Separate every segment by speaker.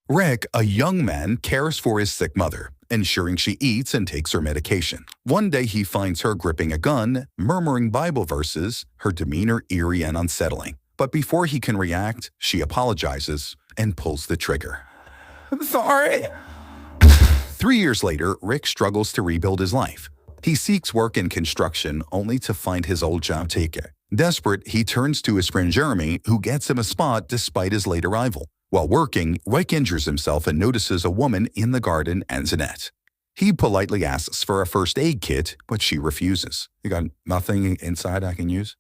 Speaker 1: Rick, a young man, cares for his sick mother, ensuring she eats and takes her medication. One day he finds her gripping a gun, murmuring Bible verses, her demeanor eerie and unsettling. But before he can react, she apologizes and pulls the trigger. I'm sorry. 3 years later, Rick struggles to rebuild his life. He seeks work in construction only to find his old job taken. Desperate, he turns to his friend Jeremy, who gets him a spot despite his late arrival. While working, Rick injures himself and notices a woman in the garden, Antoinette. He politely asks for a first aid kit, but she refuses. You got nothing inside I can use?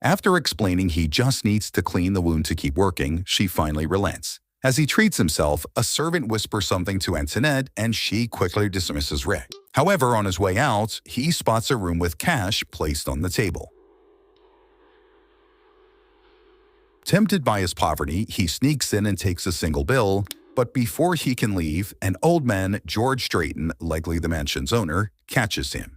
Speaker 1: After explaining he just needs to clean the wound to keep working, she finally relents. As he treats himself, a servant whispers something to Antoinette and she quickly dismisses Rick. However, on his way out, he spots a room with cash placed on the table. Tempted by his poverty, he sneaks in and takes a single bill, but before he can leave, an old man, George Drayton, likely the mansion's owner, catches him.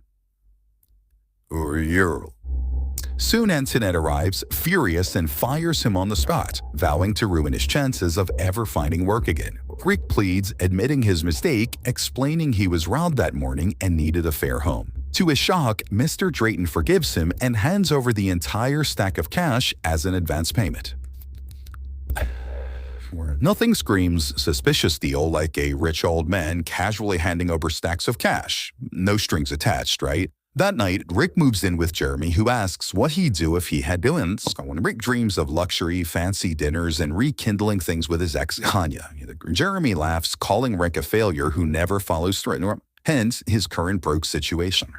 Speaker 1: Soon Antoinette arrives, furious, and fires him on the spot, vowing to ruin his chances of ever finding work again. Rick pleads, admitting his mistake, explaining he was robbed that morning and needed a fair home. To his shock, Mr. Drayton forgives him and hands over the entire stack of cash as an advance payment. Nothing screams suspicious deal like a rich old man casually handing over stacks of cash. No strings attached, right? That night, Rick moves in with Jeremy, who asks what he'd do if he had billions. When Rick dreams of luxury, fancy dinners, and rekindling things with his ex, Hanya. Jeremy laughs, calling Rick a failure who never follows through, hence his current broke situation.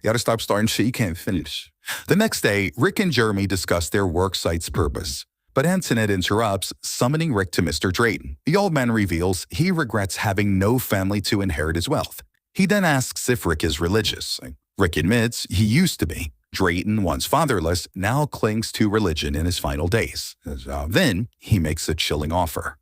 Speaker 1: You gotta stop starting shit you can't finish. The next day, Rick and Jeremy discuss their work site's purpose. But Antoinette interrupts, summoning Rick to Mr. Drayton. The old man reveals he regrets having no family to inherit his wealth. He then asks if Rick is religious. Rick admits he used to be. Drayton, once fatherless, now clings to religion in his final days. Then he makes a chilling offer.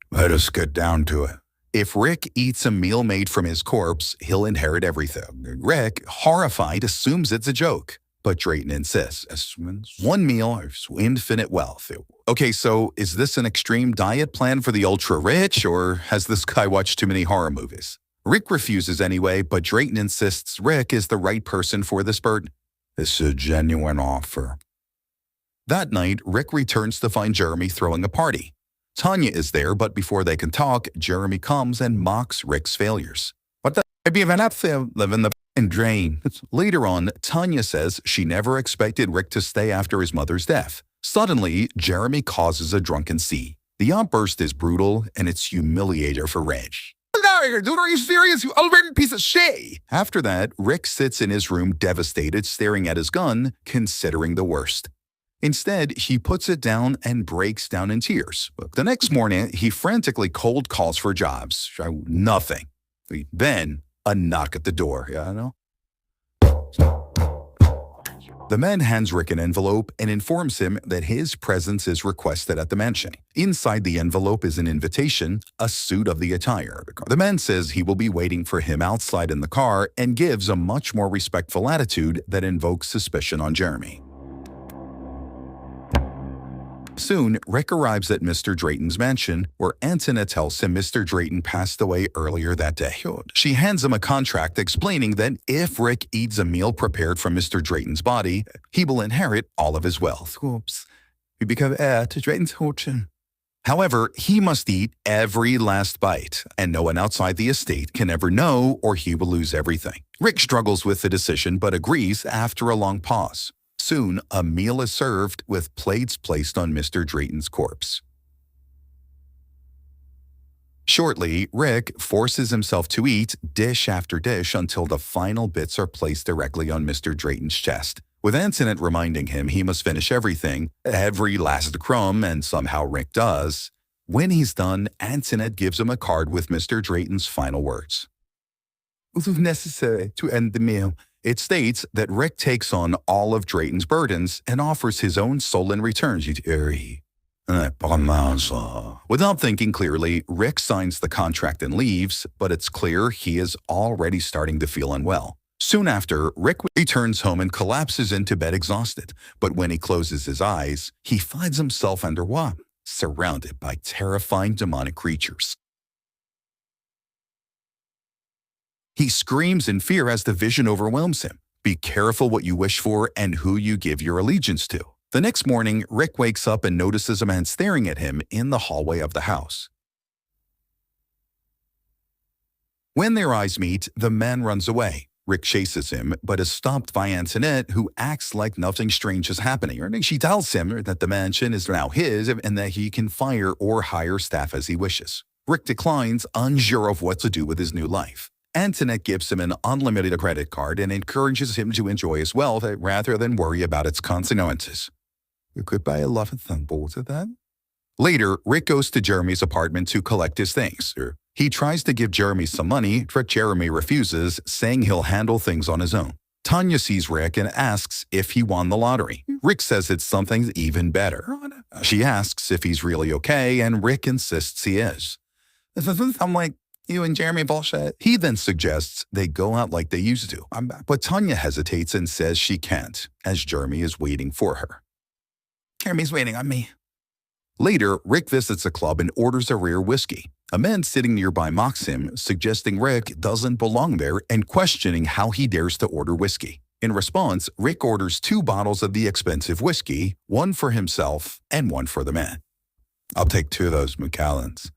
Speaker 1: Let us get down to it. If Rick eats a meal made from his corpse, he'll inherit everything. Rick, horrified, assumes it's a joke. But Drayton insists, one meal, infinite wealth. Okay, so is this an extreme diet plan for the ultra-rich, or has this guy watched too many horror movies? Rick refuses anyway, but Drayton insists Rick is the right person for this burden. It's a genuine offer. That night, Rick returns to find Jeremy throwing a party. Tanya is there, but before they can talk, Jeremy comes and mocks Rick's failures. What the f*** you been up to, living the f***ing drain? Later on, Tanya says she never expected Rick to stay after his mother's death. Suddenly, Jeremy causes a drunken sea. The outburst is brutal, and it's humiliating for Reg. Dude, are you serious, you old piece of shit? After that, Rick sits in his room devastated, staring at his gun, considering the worst. Instead, he puts it down and breaks down in tears. The next morning, he frantically cold calls for jobs. Nothing. Then, a knock at the door. The man hands Rick an envelope and informs him that his presence is requested at the mansion. Inside the envelope is an invitation, a suit of the attire. The man says he will be waiting for him outside in the car and gives a much more respectful attitude that invokes suspicion on Jeremy. Soon, Rick arrives at Mr. Drayton's mansion, where Antoinette tells him Mr. Drayton passed away earlier that day. She hands him a contract explaining that if Rick eats a meal prepared from Mr. Drayton's body, he will inherit all of his wealth. Oops. We become heir to Drayton's fortune. However, he must eat every last bite, and no one outside the estate can ever know or he will lose everything. Rick struggles with the decision but agrees after a long pause. Soon, a meal is served with plates placed on Mr. Drayton's corpse. Shortly, Rick forces himself to eat dish after dish until the final bits are placed directly on Mr. Drayton's chest, with Antoinette reminding him he must finish everything, every last crumb, and somehow Rick does. When he's done, Antoinette gives him a card with Mr. Drayton's final words. It was necessary to end the meal. It states that Rick takes on all of Drayton's burdens and offers his own soul in return. Without thinking clearly, Rick signs the contract and leaves, but it's clear he is already starting to feel unwell. Soon after, Rick returns home and collapses into bed exhausted, but when he closes his eyes, he finds himself underwater. surrounded by terrifying demonic creatures. He screams in fear as the vision overwhelms him. Be careful what you wish for and who you give your allegiance to. The next morning, Rick wakes up and notices a man staring at him in the hallway of the house. When their eyes meet, the man runs away. Rick chases him, but is stopped by Antoinette, who acts like nothing strange is happening. She tells him that the mansion is now his and that he can fire or hire staff as he wishes. Rick declines, unsure of what to do with his new life. Antoinette gives him an unlimited credit card and encourages him to enjoy his wealth rather than worry about its consequences. You could buy a lot of thimbles of that. Later, Rick goes to Jeremy's apartment to collect his things. He tries to give Jeremy some money, but Jeremy refuses, saying he'll handle things on his own. Tanya sees Rick and asks if he won the lottery. Rick says it's something even better. She asks if he's really okay, and Rick insists he is. I'm like, you and Jeremy bullshit. He then suggests they go out like they used to. But Tanya hesitates and says she can't, as Jeremy is waiting for her. Jeremy's waiting on me. Later, Rick visits a club and orders a rare whiskey. A man sitting nearby mocks him, suggesting Rick doesn't belong there and questioning how he dares to order whiskey. In response, Rick orders 2 bottles of the expensive whiskey, one for himself and one for the man. I'll take 2 of those Macallans.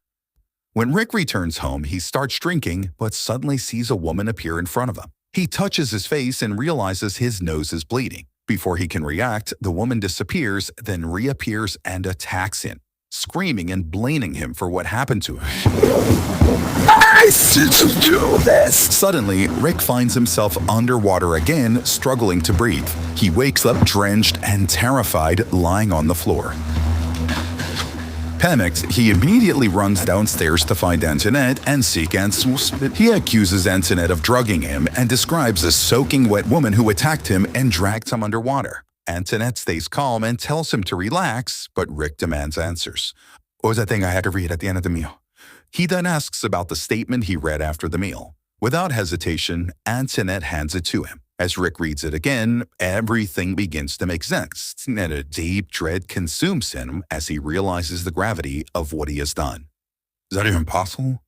Speaker 1: When Rick returns home, he starts drinking, but suddenly sees a woman appear in front of him. He touches his face and realizes his nose is bleeding. Before he can react, the woman disappears, then reappears and attacks him, screaming and blaming him for what happened to him. I should do this! Suddenly, Rick finds himself underwater again, struggling to breathe. He wakes up drenched and terrified, lying on the floor. Panicked, he immediately runs downstairs to find Antoinette and seek answers. He accuses Antoinette of drugging him and describes a soaking wet woman who attacked him and dragged him underwater. Antoinette stays calm and tells him to relax, but Rick demands answers. What was that thing I had to read at the end of the meal? He then asks about the statement he read after the meal. Without hesitation, Antoinette hands it to him. As Rick reads it again, everything begins to make sense, and a deep dread consumes him as he realizes the gravity of what he has done. Is that even possible?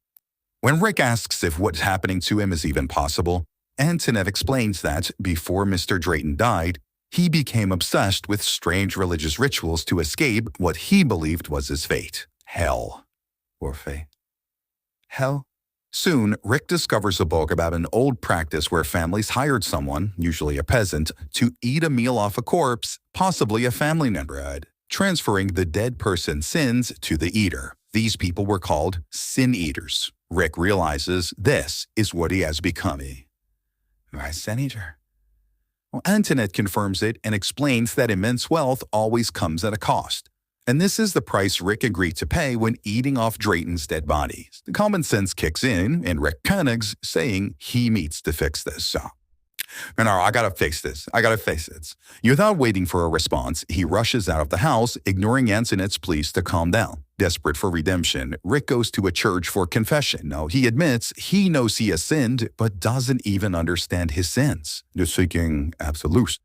Speaker 1: When Rick asks if what's happening to him is even possible, Antoinette explains that before Mr. Drayton died, he became obsessed with strange religious rituals to escape what he believed was his fate. Hell. Or fate. Hell? Soon, Rick discovers a book about an old practice where families hired someone, usually a peasant, to eat a meal off a corpse, possibly a family member, transferring the dead person's sins to the eater. These people were called sin eaters. Rick realizes this is what he has become. A sin eater? Well, Antoinette confirms it and explains that immense wealth always comes at a cost. And this is the price Rick agreed to pay when eating off Drayton's dead bodies. The common sense kicks in, and Rick panics, saying he needs to fix this. So, I gotta fix this. I gotta fix this. Without waiting for a response, he rushes out of the house, ignoring Antoinette's pleas to calm down. Desperate for redemption, Rick goes to a church for confession. Now, he admits he knows he has sinned, but doesn't even understand his sins. Just seeking absolution.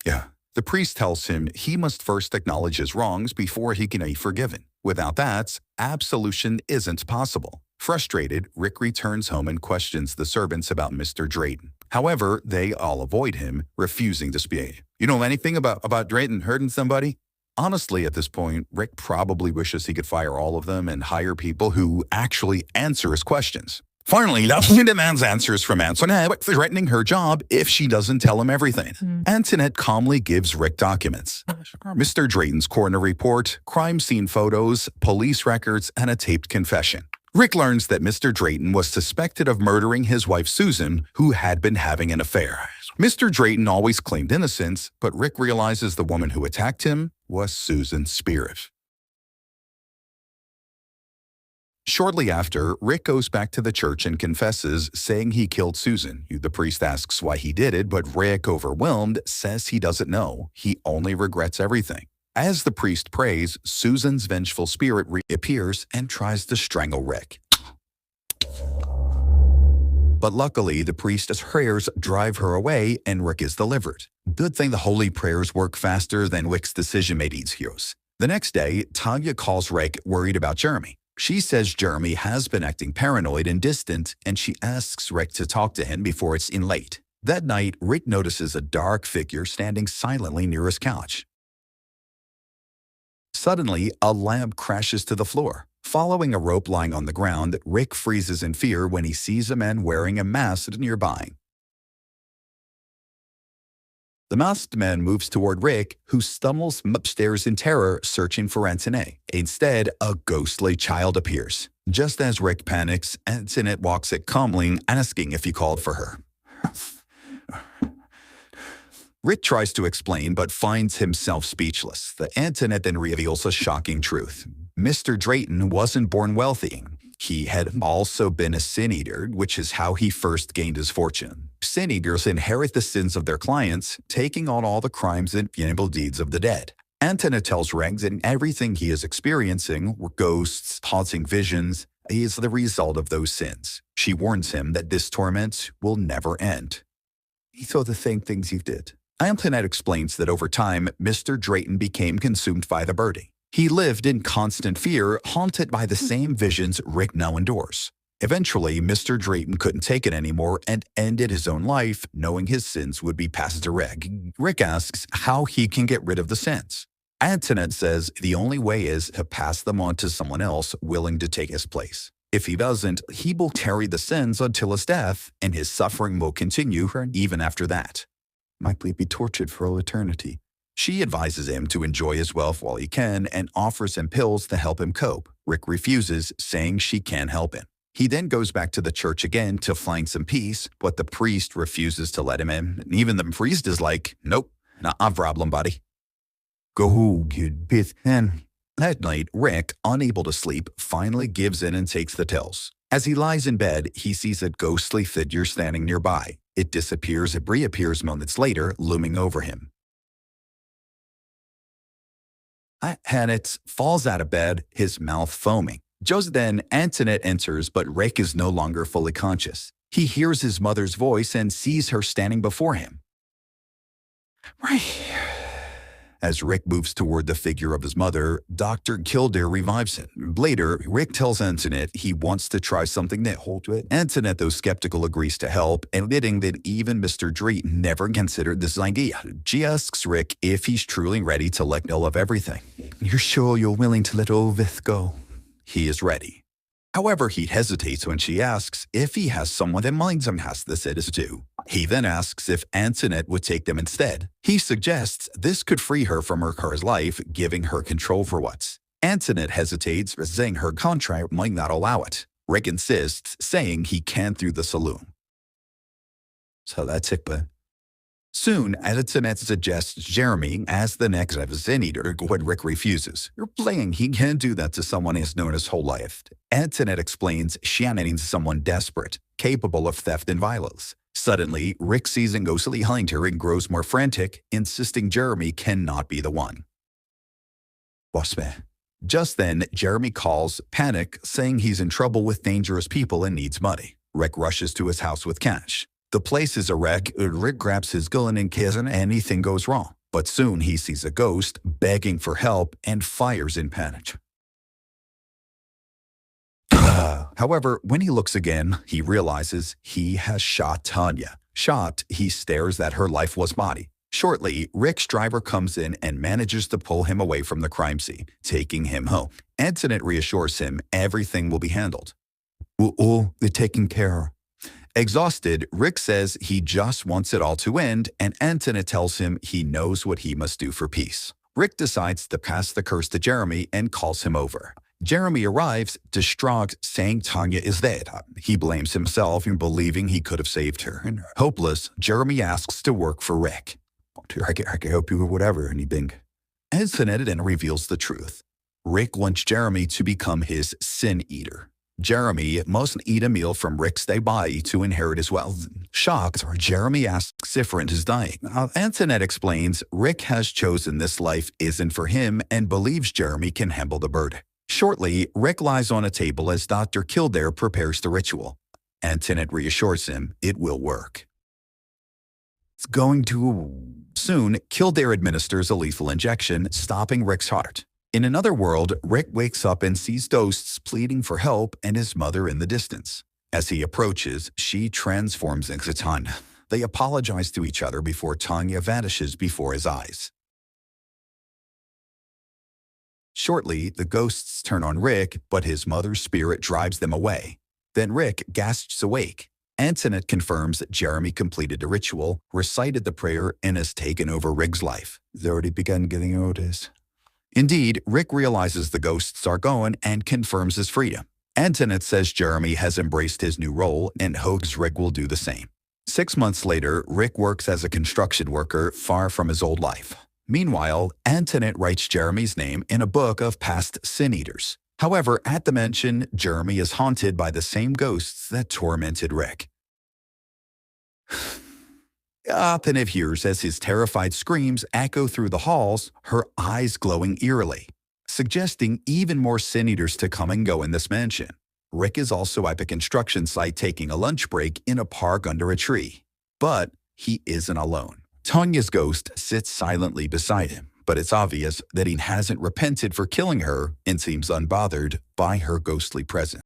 Speaker 1: Yeah. The priest tells him he must first acknowledge his wrongs before he can be forgiven. Without that, absolution isn't possible. Frustrated, Rick returns home and questions the servants about Mr. Drayton. However, they all avoid him, refusing to speak. You know anything about Drayton hurting somebody? Honestly, at this point, Rick probably wishes he could fire all of them and hire people who actually answer his questions. Finally, he demands answers from Antoinette, threatening her job if she doesn't tell him everything. Antoinette calmly gives Rick documents. Mr. Drayton's coroner report, crime scene photos, police records, and a taped confession. Rick learns that Mr. Drayton was suspected of murdering his wife Susan, who had been having an affair. Mr. Drayton always claimed innocence, but Rick realizes the woman who attacked him was Susan's spirit. Shortly after, Rick goes back to the church and confesses, saying he killed Susan. The priest asks why he did it, but Rick, overwhelmed, says he doesn't know. He only regrets everything. As the priest prays, Susan's vengeful spirit reappears and tries to strangle Rick. But luckily, the priest's prayers drive her away and Rick is delivered. Good thing the holy prayers work faster than Rick's decision-making heroes. The next day, Tanya calls Rick worried about Jeremy. She says Jeremy has been acting paranoid and distant, and she asks Rick to talk to him before it's in late. That night, Rick notices a dark figure standing silently near his couch. Suddenly, a lamp crashes to the floor. Following a rope lying on the ground, Rick freezes in fear when he sees a man wearing a mask nearby. The masked man moves toward Rick, who stumbles upstairs in terror, searching for Antoinette. Instead, a ghostly child appears. Just as Rick panics, Antoinette walks it calmly, asking if he called for her. Rick tries to explain, but finds himself speechless. The Antoinette then reveals a shocking truth. Mr. Drayton wasn't born wealthy. He had also been a sin-eater, which is how he first gained his fortune. Sin-eaters inherit the sins of their clients, taking on all the crimes and evil deeds of the dead. Antoinette tells Rick that everything he is experiencing, ghosts, haunting visions, is the result of those sins. She warns him that this torment will never end. He saw the same things you did. Antoinette explains that over time, Mr. Drayton became consumed by the birdie. He lived in constant fear, haunted by the same visions Rick now endures. Eventually, Mr. Drayton couldn't take it anymore and ended his own life, knowing his sins would be passed to Rick. Rick asks how he can get rid of the sins. Antoinette says the only way is to pass them on to someone else willing to take his place. If he doesn't, he will carry the sins until his death, and his suffering will continue even after that. Likely be tortured for all eternity. She advises him to enjoy his wealth while he can and offers him pills to help him cope. Rick refuses, saying she can't help him. He then goes back to the church again to find some peace, but the priest refuses to let him in. And even the priest is like, nope, not a problem, buddy. Go, kid, pith, and... That night, Rick, unable to sleep, finally gives in and takes the pills. As he lies in bed, he sees a ghostly figure standing nearby. It disappears and reappears moments later, looming over him. Hannett falls out of bed, his mouth foaming. Just then, Antoinette enters, but Rick is no longer fully conscious. He hears his mother's voice and sees her standing before him. Right. As Rick moves toward the figure of his mother, Dr. Kildare revives him. Later, Rick tells Antoinette he wants to try something that holds it. Antoinette, though skeptical, agrees to help, admitting that even Mr. Drayton never considered this idea. She asks Rick if he's truly ready to let go of everything. You're sure you're willing to let all this go? He is ready. However, he hesitates when she asks if he has someone that minds him has the status too. He then asks if Antoinette would take them instead. He suggests this could free her from her car's life, giving her control for once. Antoinette hesitates, saying her contract might not allow it. Rick insists, saying he can through the saloon. So that's it, but... Soon, Antoinette suggests Jeremy as the next sin-eater, when Rick refuses. You're playing, he can't do that to someone he's known his whole life. Antoinette explains Shannon needs someone desperate, capable of theft and violence. Suddenly, Rick sees a ghostly behind her and grows more frantic, insisting Jeremy cannot be the one. What's that? Just then, Jeremy calls, panic, saying he's in trouble with dangerous people and needs money. Rick rushes to his house with cash. The place is a wreck. Rick grabs his gun in case anything goes wrong. But soon he sees a ghost begging for help and fires in panic. However, when he looks again, he realizes he has shot Tanya. Shocked, he stares at her lifeless body. Shortly, Rick's driver comes in and manages to pull him away from the crime scene, taking him home. Antoinette reassures him everything will be handled. They're taken care of. Exhausted, Rick says he just wants it all to end, and Antoinette tells him he knows what he must do for peace. Rick decides to pass the curse to Jeremy and calls him over. Jeremy arrives, distraught, saying Tanya is dead. He blames himself in believing he could have saved her. And hopeless, Jeremy asks to work for Rick. I can help you with whatever, anything. Antoinette then reveals the truth. Rick wants Jeremy to become his sin-eater. Jeremy must eat a meal from Rick's dead body to inherit his wealth. Shocked, Jeremy asks if Rent is dying. Antoinette explains Rick has chosen this life isn't for him and believes Jeremy can handle the burden. Shortly, Rick lies on a table as Dr. Kildare prepares the ritual. Antoinette reassures him it will work. It's going to... Soon, Kildare administers a lethal injection, stopping Rick's heart. In another world, Rick wakes up and sees ghosts pleading for help and his mother in the distance. As he approaches, she transforms into Tanya. They apologize to each other before Tanya vanishes before his eyes. Shortly, the ghosts turn on Rick, but his mother's spirit drives them away. Then Rick gasps awake. Antoinette confirms that Jeremy completed the ritual, recited the prayer, and has taken over Rick's life. He's already begun getting orders. Indeed, Rick realizes the ghosts are gone and confirms his freedom. Antoinette says Jeremy has embraced his new role and hopes Rick will do the same. 6 months later, Rick works as a construction worker far from his old life. Meanwhile, Antoinette writes Jeremy's name in a book of past sin eaters. However, at the mansion, Jeremy is haunted by the same ghosts that tormented Rick. Antoinette hears as his terrified screams echo through the halls, her eyes glowing eerily, suggesting even more sin eaters to come and go in this mansion. Rick is also at the construction site taking a lunch break in a park under a tree. But he isn't alone. Tanya's ghost sits silently beside him, but it's obvious that he hasn't repented for killing her and seems unbothered by her ghostly presence.